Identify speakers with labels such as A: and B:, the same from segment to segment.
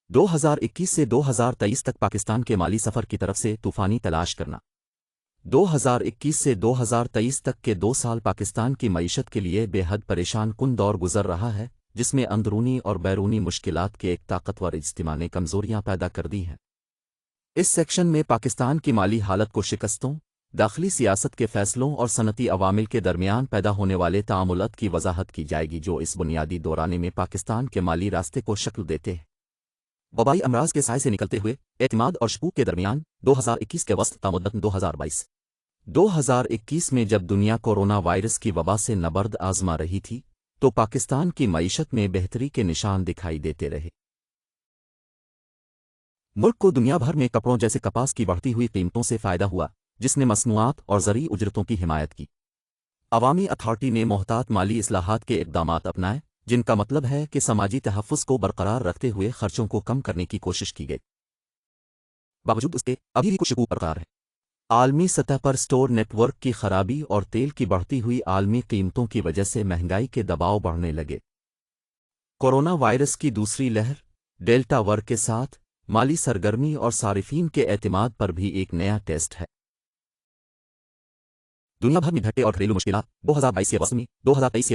A: 2021 से 2023 तक पाकिस्तान के माली सफ़र की तरफ से तूफ़ानी तलाश करना। 2021 से 2023 तक के 2 साल पाकिस्तान की मईशत के लिए बेहद परेशान कुन दौर गुजर रहा है, जिसमें अंदरूनी और बैरूनी मुश्किलात के एक ताकतवर इज्तिमा ने कमज़ोरियाँ पैदा कर दी हैं। इस सेक्शन में पाकिस्तान की माली हालत को शिकस्तों, दाखिली सियासत के फ़ैसलों और सनती अवामिल के दरमियान पैदा होने वाले तामुलात की वजाहत की जाएगी, जो इस बुनियादी दौराने में पाकिस्तान के माली रास्ते को शक्ल देते हैं। वबाई अमराज के साए से निकलते हुए एतमाद और शकूक के दरमियान 2021 के वस्त तामुद्दत 2021 में जब दुनिया कोरोना वायरस की वबा से नबर्द आजमा रही थी, तो पाकिस्तान की मईशत में बेहतरी के निशान दिखाई देते रहे। मुल्क को दुनिया भर में कपड़ों जैसे कपास की बढ़ती हुई कीमतों से फ़ायदा हुआ, जिसने मसनूआत और ज़रई उजरतों की हिमायत की। अवामी अथॉरिटी ने मोहतात माली इस्लाहात के इक़दामात अपनाए, जिनका मतलब है कि समाजी तहफ़्फ़ुज़ को बरकरार रखते हुए खर्चों को कम करने की कोशिश की गई। बावजूद उसके अभी भी कुछ शकूक बरकरार है। आलमी सतह पर स्टोर नेटवर्क की खराबी और तेल की बढ़ती हुई आलमी कीमतों की वजह से महंगाई के दबाव बढ़ने लगे। कोरोना वायरस की दूसरी लहर, डेल्टा वर्ग के साथ माली सरगर्मी और सारिफीन के एतमाद पर भी एक नया टेस्ट है। दुनिया भर में घटे और घरेलू मुश्किलात 2022 के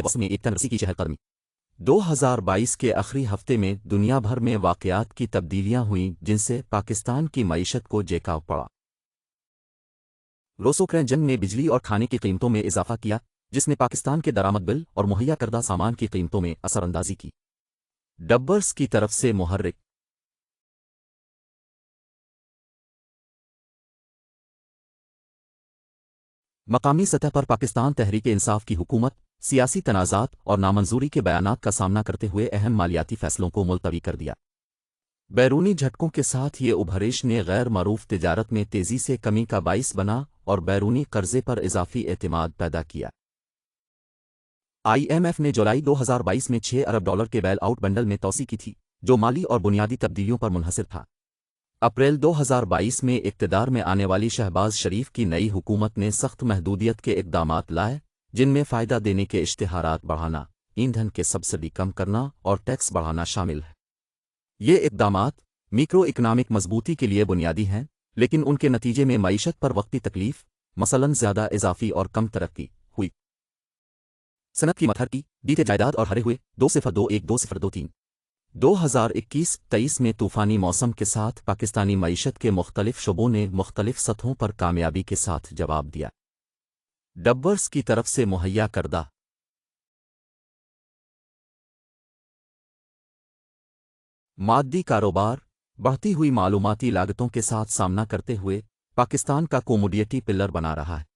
A: वस्त में एक तनरसी की चहलकदमी। 2022 के आखिरी हफ्ते में दुनिया भर में वाक़यात की तब्दीलियां हुईं, जिनसे पाकिस्तान की मईशत को झेकाव पड़ा। रूस-यूक्रेन जंग ने बिजली और खाने की कीमतों में इजाफा किया, जिसने पाकिस्तान के दरामद बिल और मुहैया करदा सामान की कीमतों में असरअंदाजी की। डब्बर्स की तरफ से मुहर्रिक। मकामी सतह पर पाकिस्तान तहरीक-ए-इंसाफ की हुकूमत सियासी तनाज़ात और नामंजूरी के बयानात का सामना करते हुए अहम मालियाती फ़ैसलों को मुलतवी कर दिया। बैरूनी झटकों के साथ ये उभरेश ने गैर मरूफ तिजारत में तेज़ी से कमी का बाइस बना और बैरूनी कर्जे पर इजाफी एतमाद पैदा किया। IMF ने जुलाई 2022 में $6 अरब के बेल आउट बंडल में तोसी की थी, जो माली और बुनियादी तब्दीलियों पर मुनहसर था। अप्रैल 2022 में इक़्तिदार में आने वाली शहबाज शरीफ की नई हुकूमत ने सख्त महदूदियत के इक़दामात लाए, जिनमें फ़ायदा देने के इश्तिहारात बढ़ाना, ईंधन के सब्सिडी कम करना और टैक्स बढ़ाना शामिल है। ये इक़दामात मैक्रो इकनॉमिक मजबूती के लिए बुनियादी हैं, लेकिन उनके नतीजे में मईशत पर वक्ती तकलीफ, मसलन ज़्यादा इजाफ़ी और कम तरक्की हुई। सनत की मतहरकी, बीते जायदाद और हरे हुए 2021-2023 2021-23 में तूफ़ानी मौसम के साथ पाकिस्तानी मईशत के मुख्तलिफ शुबों ने मुख्तलिफ सतहों पर कामयाबी के साथ जवाब दिया। डब्बर्स की तरफ से मुहैया करदा। मादी कारोबार, बढ़ती हुई मालूमाती लागतों के साथ सामना करते हुए पाकिस्तान का कोमोडिटी पिलर बना रहा है।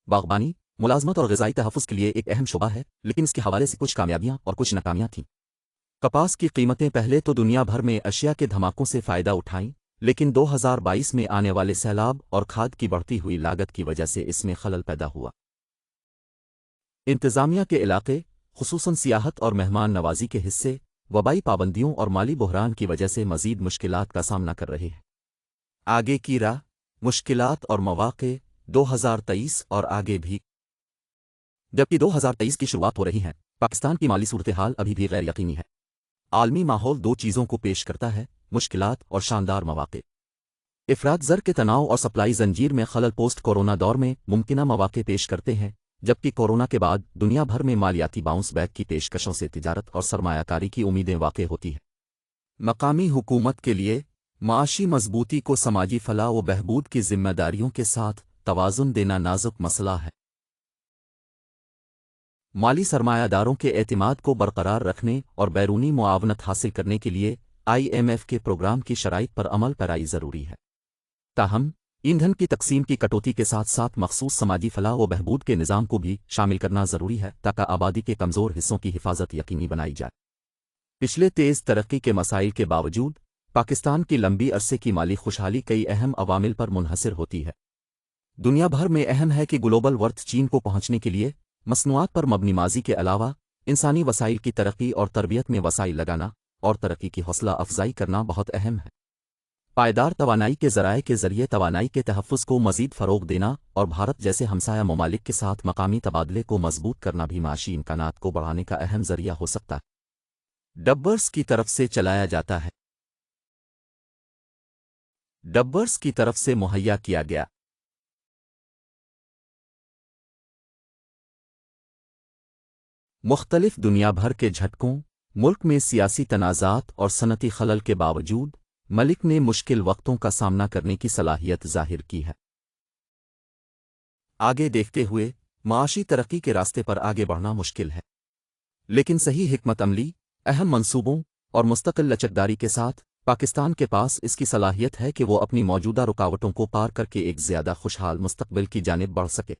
A: बागबानी, मुलाजमत और ग़िज़ाई तहफ़्फ़ुज़ के लिए एक अहम शुबा है, लेकिन इसके हवाले से कुछ कामयाबियां और कुछ नाकामियां थीं। कपास की कीमतें पहले तो दुनिया भर में अशिया के धमाकों से फ़ायदा उठाईं, लेकिन 2022 में आने वाले सैलाब और खाद की बढ़ती हुई लागत की वजह से इसमें खलल पैदा हुआ। इंतज़ामिया के इलाके, खुसूसन सियाहत और मेहमान नवाजी के हिस्से, वबाई पाबंदियों और माली बहरान की वजह से मज़ीद मुश्किलात का सामना कर रहे हैं। आगे की राह, मुश्किलात और मौक़े 2023 और आगे भी। जबकि 2023 की शुरुआत हो रही है, पाकिस्तान की माली सूरत हाल अभी भी गैर यकीनी है। आलमी माहौल दो चीज़ों को पेश करता है, मुश्किलात और शानदार मौक़े। इफ़रात ज़र के तनाव और सप्लाई ज़ंजीर में खलल पोस्ट कोरोना दौर में मुमकिना मौक़े पेश करते हैं, जबकि कोरोना के बाद दुनिया भर में मालियाती बाउंस बैक की पेशकशों से तिजारत और सरमायाकारी की उम्मीदें वाक़े होती हैं। मकामी हुकूमत के लिए माशी मजबूती को समाजी फलाह व बहबूद की जिम्मेदारियों के साथ तवाज़ुन देना नाजुक मसला है। माली सरमायादारों के एतमाद को बरकरार रखने और बैरूनी मुआवनत हासिल करने के लिए IMF के प्रोग्राम की शराइत पर अमल पैराई ज़रूरी है। ताहम ईंधन की तकसीम की कटौती के साथ साथ मखसूस समाजी फलाह व बहबूद के निज़ाम को भी शामिल करना ज़रूरी है, ताकि आबादी के कमज़ोर हिस्सों की हिफाजत यकीनी बनाई जाए। पिछले तेज़ तरक्की के मसाइल के बावजूद पाकिस्तान की लंबी अरसे की माली खुशहाली कई अहम अवामिल पर मुनहसर होती है। दुनिया भर में अहम है कि ग्लोबल वर्थ चीन को पहुँचने के लिए मसनूआत पर मबनी माजी के अलावा इंसानी वसाइल की तरक्की और तरबियत में वसाइल लगाना और तरक्की की हौसला अफजाई करना बहुत अहम है। पायदार तवानाई के ज़राए के ज़रिए तवानाई के तहफ़्फ़ुज़ को मज़ीद फ़रोग़ देना और भारत जैसे हमसाया ममालिक के साथ मकामी तबादले को मज़बूत करना भी माशी इम्कानात को बढ़ाने का अहम ज़रिया हो सकता है। डब्बर्स की तरफ से चलाया जाता है। डब्बर्स की तरफ से मुहैया किया गया। मुख्तलिफ दुनिया भर के झटकों, मुल्क में सियासी तनाज़ात और सनती खलल के बावजूद मलिक ने मुश्किल वक्तों का सामना करने की सलाहियत ज़ाहिर की है। आगे देखते हुए माशी तरक्की के रास्ते पर आगे बढ़ना मुश्किल है, लेकिन सही हिकमत अमली, अहम मंसूबों और मुस्तकिल लचकदारी के साथ पाकिस्तान के पास इसकी सलाहियत है कि वो अपनी मौजूदा रुकावटों को पार करके एक ज़्यादा खुशहाल मुस्तकबिल की जानिब बढ़ सके।